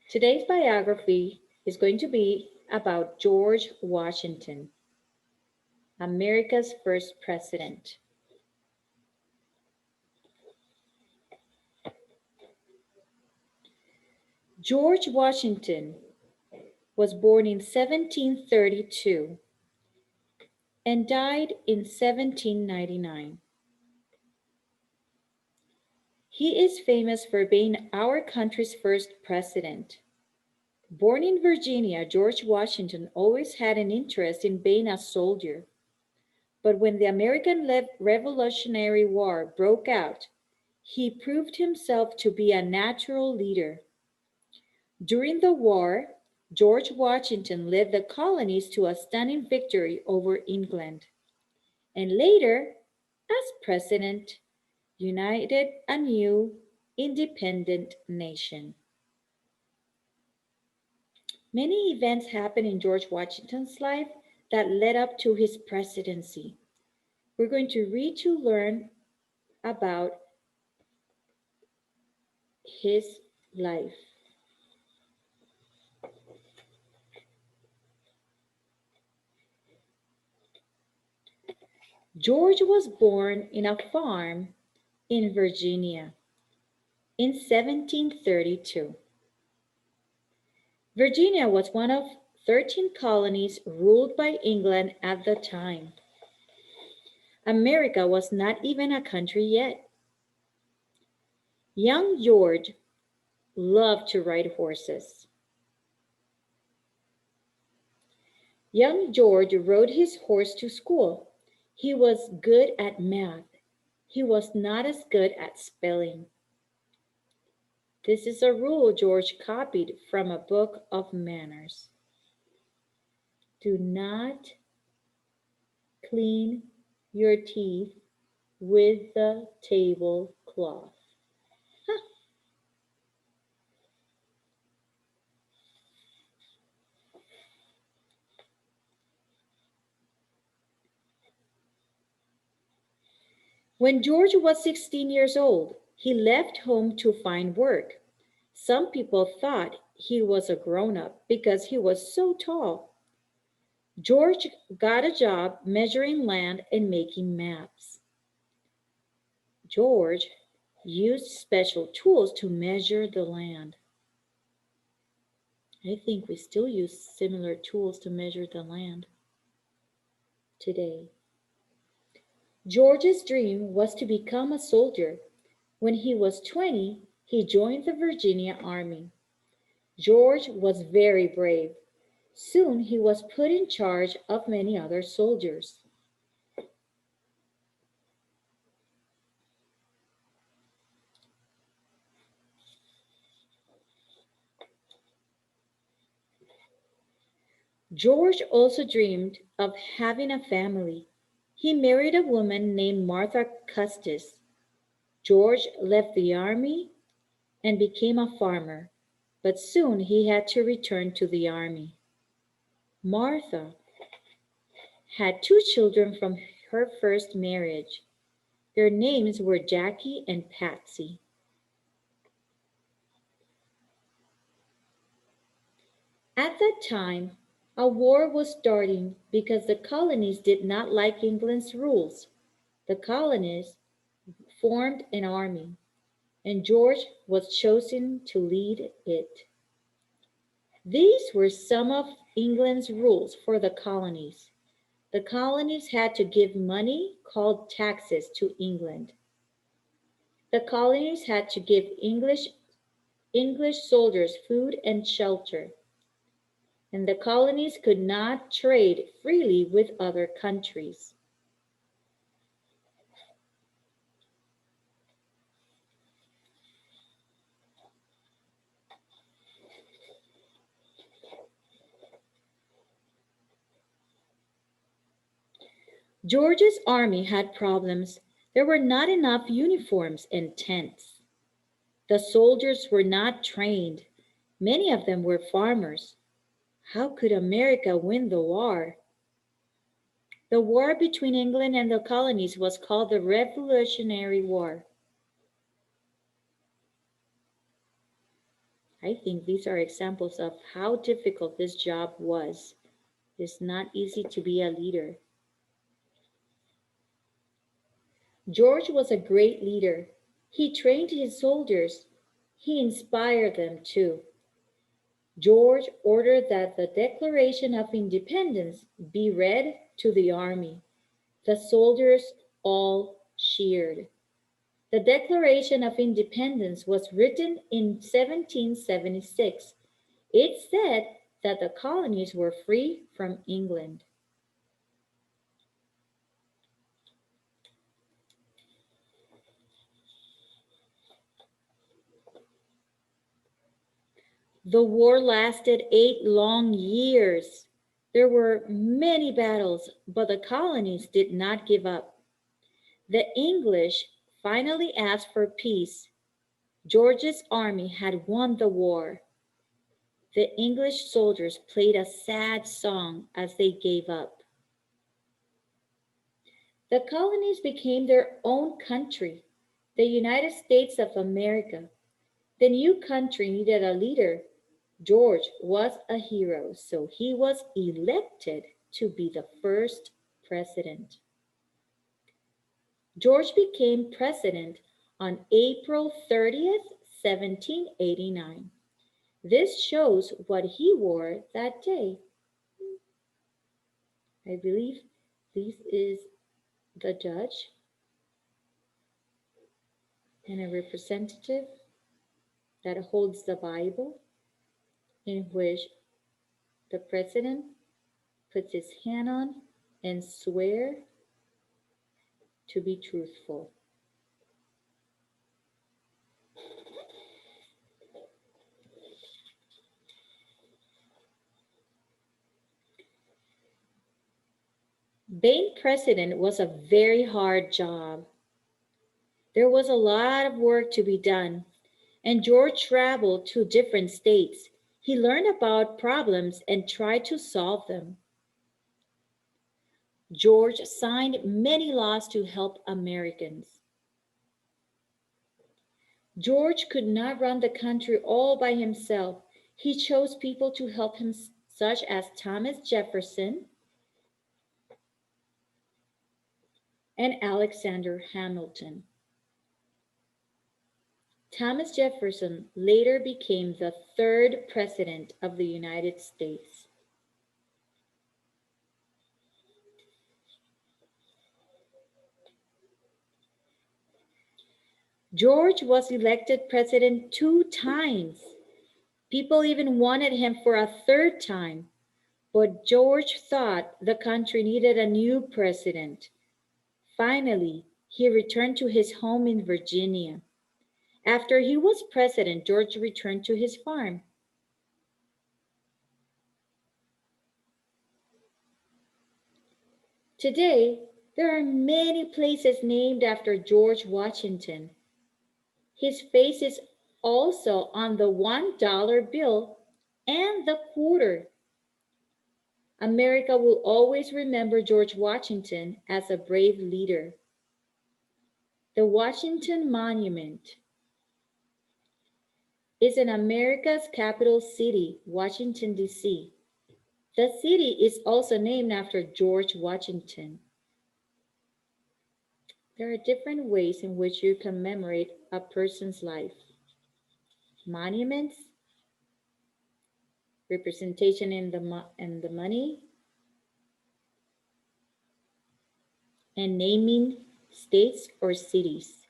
Today's biography is going to be about George Washington, America's first president. George Washington was born in 1732 and died in 1799. He is famous for being our country's first president. Born in Virginia, George Washington always had an interest in being a soldier. But when the American Revolutionary War broke out, he proved himself to be a natural leader. During the war, George Washington led the colonies to a stunning victory over England, and later, as president, united a new independent nation. Many events happened in George Washington's life that led up to his presidency. We're going to read to learn about his life. George was born in a farm in Virginia in 1732. Virginia was one of 13 colonies ruled by England at the time. America was not even a country yet. Young George loved to ride horses. Young George rode his horse to school. He was good at math. He was not as good at spelling. This is a rule George copied from a book of manners. Do not clean your teeth with the tablecloth. When George was 16 years old, he left home to find work. Some people thought he was a grown up because he was so tall. George got a job measuring land and making maps. George used special tools to measure the land. I think we still use similar tools to measure the land today. George's dream was to become a soldier. When he was 20, he joined the Virginia Army. George was very brave. Soon he was put in charge of many other soldiers. George also dreamed of having a family. He married a woman named Martha Custis. George left the army and became a farmer, but soon he had to return to the army. Martha had two children from her first marriage. Their names were Jackie and Patsy. At that time, a war was starting because the colonies did not like England's rules. The colonies formed an army, and George was chosen to lead it. These were some of England's rules for the colonies. The colonies had to give money called taxes to England. The colonies had to give English soldiers food and shelter, and the colonies could not trade freely with other countries. George's army had problems. There were not enough uniforms and tents. The soldiers were not trained. Many of them were farmers. How could America win the war? The war between England and the colonies was called the Revolutionary War. I think these are examples of how difficult this job was. It's not easy to be a leader. George was a great leader. He trained his soldiers. He inspired them too. George ordered that the Declaration of Independence be read to the army. The soldiers all cheered. The Declaration of Independence was written in 1776. It said that the colonies were free from England. The war lasted 8 long years. There were many battles, but the colonies did not give up. The English finally asked for peace. George's army had won the war. The English soldiers played a sad song as they gave up. The colonies became their own country, the United States of America. The new country needed a leader. George was a hero, so he was elected to be the first president. George became president on April 30th, 1789. This shows what he wore that day. I believe this is the judge and a representative that holds the Bible, in which the president puts his hand on and swear to be truthful. Being president was a very hard job. There was a lot of work to be done, and George traveled to different states. He learned about problems and tried to solve them. George signed many laws to help Americans. George could not run the country all by himself. He chose people to help him, such as Thomas Jefferson and Alexander Hamilton. Thomas Jefferson later became the third president of the United States. George was elected president 2 times. People even wanted him for a third time. But George thought the country needed a new president. Finally, he returned to his home in Virginia. After he was president, George returned to his farm. Today, there are many places named after George Washington. His face is also on the $1 bill and the quarter. America will always remember George Washington as a brave leader. The Washington Monument is in America's capital city, Washington, D.C. The city is also named after George Washington. There are different ways in which you commemorate a person's life. Monuments, representation in the money, and naming states or cities.